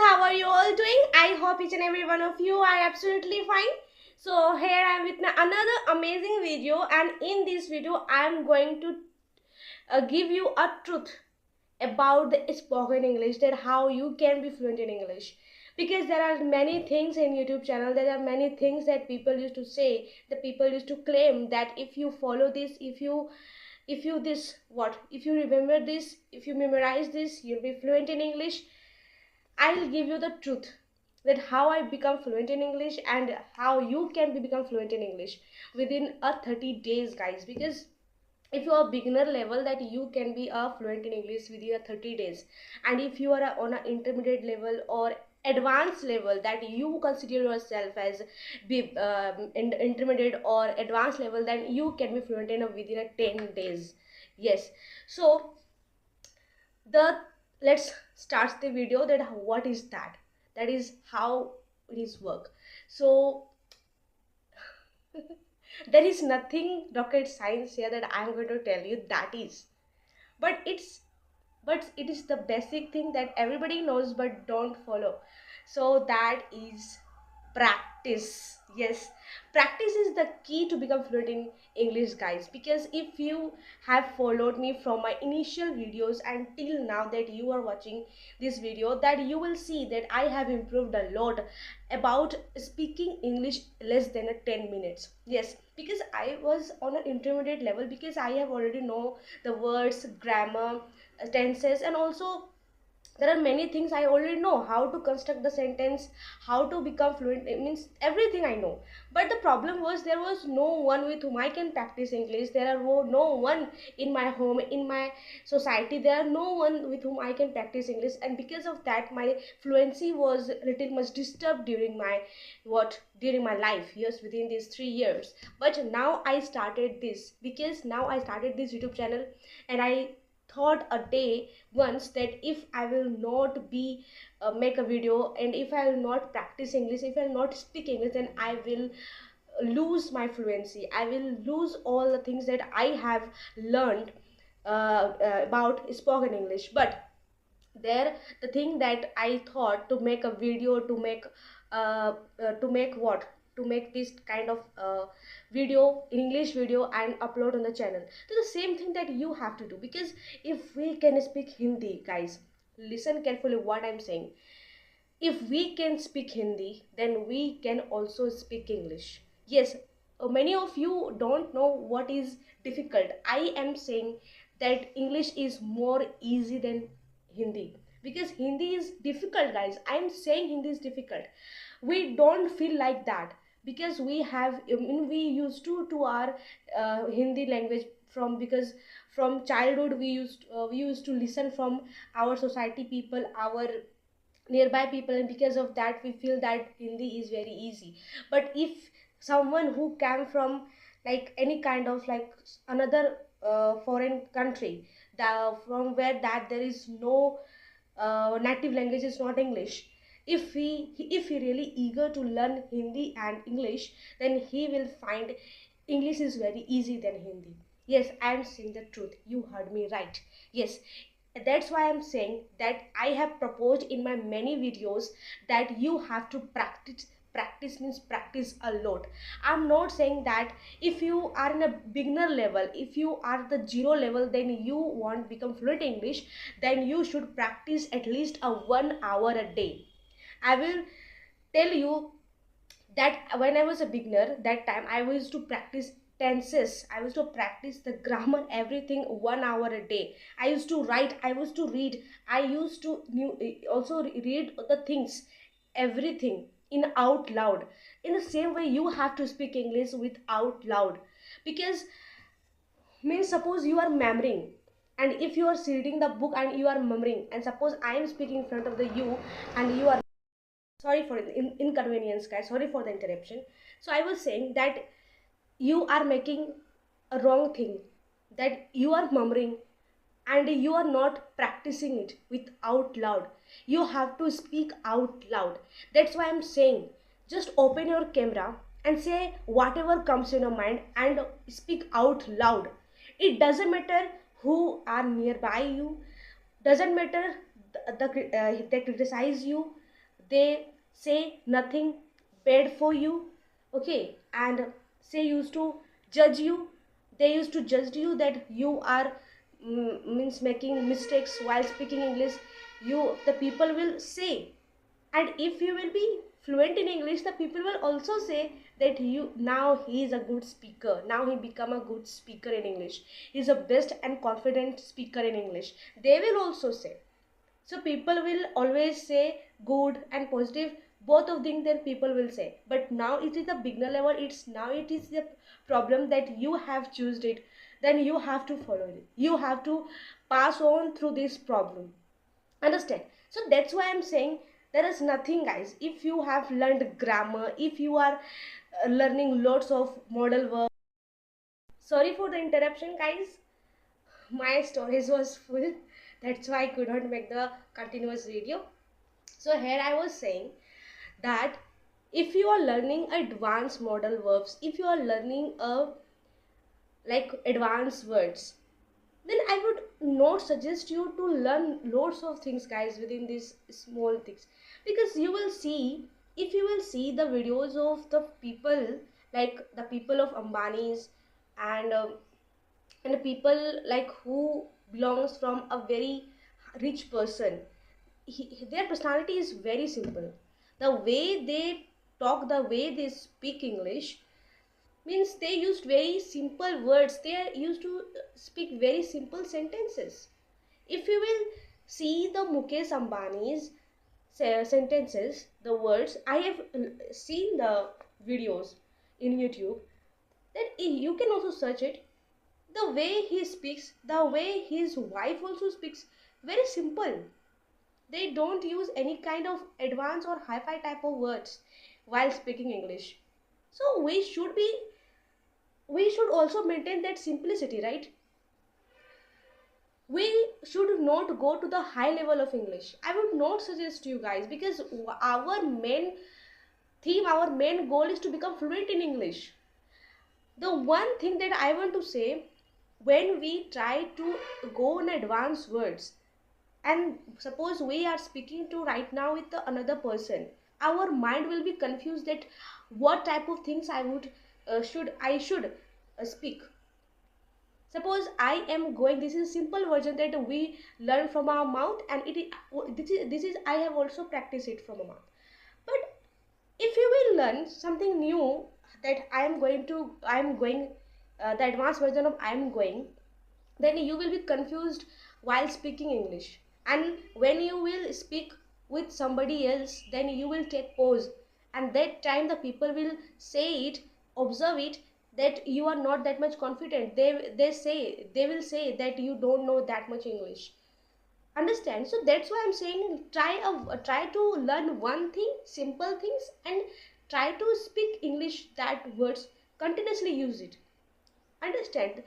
how are you all doing? I hope each and every one of you are absolutely fine. So here I am with another amazing video, and in this video I am going to give you a truth about the spoken English, that how you can be fluent in English. Because there are many things in YouTube channel, there are many things that people used to say, that people used to claim that if you follow this, if you remember this, if you memorize this, you'll be fluent in English. I'll give you the truth, that how I become fluent in English and how you can become fluent in English within a 30 days, guys. Because if you are beginner level, that you can be a fluent in English within a 30 days, and if you are on an intermediate level or advanced level, that you consider yourself as intermediate or advanced level, then you can be fluent in within a 10 days. Yes. So the let's start the video, that what is that is how it is work. So there is nothing rocket science here that I'm going to tell you, that is, but it is the basic thing that everybody knows but don't follow. So that is practice. Yes, practice is the key to become fluent in English, guys. Because if you have followed me from my initial videos until now, that you are watching this video, that you will see that I have improved a lot about speaking English less than a 10 minutes. Yes, because I was on an intermediate level, because I have already know the words, grammar, tenses, and also there are many things I already know, how to construct the sentence, how to become fluent. It means everything I know. But the problem was, there was no one with whom I can practice English. There are no one in my home, in my society, there are no one with whom I can practice English. And because of that, my fluency was little much disturbed during my life, yes, within these 3 years. But now I started this, because now I started this YouTube channel, and I thought a day once, that if I will not be make a video, and if I will not practice English, if I will not speak English, then I will lose my fluency, I will lose all the things that I have learned about spoken English. But there, the thing that I thought to make a video, to make what, to make this kind of video, English video, and upload on the channel. So the same thing that you have to do. Because if we can speak Hindi, guys, listen carefully what I'm saying, if we can speak Hindi, then we can also speak English. Yes, many of you don't know what is difficult. I am saying that English is more easy than Hindi, because Hindi is difficult, guys. I am saying Hindi is difficult. We don't feel like that, because we used to our Hindi language from, because from childhood we used to listen from our society people, our nearby people, and because of that we feel that Hindi is very easy. But if someone who came from like any kind of like another foreign country, from where that there is no native language is not English, if he really eager to learn Hindi and English, then he will find English is very easy than Hindi. Yes, I am saying the truth, you heard me right. Yes, that's why I'm saying that I have proposed in my many videos that you have to practice means practice a lot. I'm not saying that if you are in a beginner level, if you are the zero level, then you want become fluent English, then you should practice at least a 1 hour a day. I will tell you that when I was a beginner, that time I used to practice tenses, I used to practice the grammar, everything 1 hour a day. I used to write, I used to read, I used to also read the things, everything in out loud. In the same way, you have to speak English with out loud. Because means suppose you are murmuring, and if you are reading the book and you are murmuring, and suppose I am speaking in front of the you, and you are, sorry for the inconvenience, guys, sorry for the interruption. So I was saying that you are making a wrong thing, that you are murmuring, and you are not practicing it with out loud. You have to speak out loud. That's why I'm saying, just open your camera and say whatever comes in your mind and speak out loud. It doesn't matter who are nearby you, doesn't matter they criticize you, they say nothing bad for you, okay, and say used to judge you. They used to judge you that you are means making mistakes while speaking English. You the people will say, and if you will be fluent in English, the people will also say that you now he is a good speaker, now he become a good speaker in English, he's a best and confident speaker in English, they will also say. So people will always say good and positive, both of them then people will say. But now it is the beginner level, it's now it is the problem that you have chosen it, then you have to follow it, you have to pass on through this problem. Understand? So that's why I'm saying there is nothing, guys. If you have learned grammar, if you are learning lots of model verbs, sorry for the interruption, guys, my storage was full, that's why I could not make the continuous video. So here I was saying that if you are learning advanced model verbs, if you are learning like advanced words, then I would not suggest you to learn lots of things, guys, within these small things. Because you will see, if you will see the videos of the people, like the people of Ambani's, and and the people like who belongs from a very rich person, their personality is very simple. The way they talk, the way they speak English, means they used very simple words, they are used to speak very simple sentences. If you will see the Mukesh Ambani's sentences, the words, I have seen the videos in YouTube, that you can also search it, the way he speaks, the way his wife also speaks, very simple. They don't use any kind of advanced or hi-fi type of words while speaking English. So we should also maintain that simplicity, right? We should not go to the high level of English. I would not suggest you guys, because our main theme, our main goal is to become fluent in English. The one thing that I want to say, when we try to go on advanced words, and suppose we are speaking to right now with another person, our mind will be confused that what type of things I would should speak. Suppose I am going, this is simple version that we learn from our mouth, and this is I have also practiced it from a mouth. But if you will learn something new, that I am going the advanced version of I am going, then you will be confused while speaking English. And when you will speak with somebody else, then you will take pause, and that time the people will say it, observe it, that you are not that much confident. They will say that you don't know that much English. Understand? So that's why I'm saying try to learn one thing, simple things, and try to speak English, that words, continuously use it. Understand?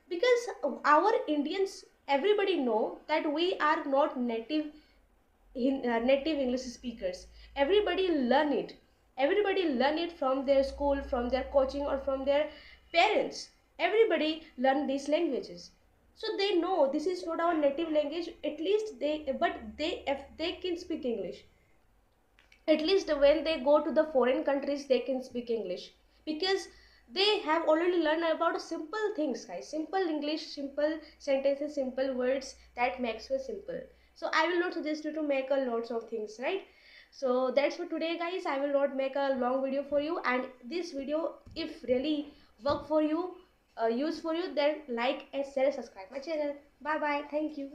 Because our Indians, everybody know that we are not native English speakers. Everybody learn it from their school, from their coaching, or from their parents. Everybody learn these languages, so they know this is not our native language. At least they if they can speak English, at least when they go to the foreign countries, they can speak English, because they have already learned about simple things, guys, simple English, simple sentences, simple words, that makes you simple. So I will not suggest you to make a lots of things, right? So that's for today, guys. I will not make a long video for you, and this video, if really work for you, use for you, then like and share, subscribe my channel. Bye bye, thank you.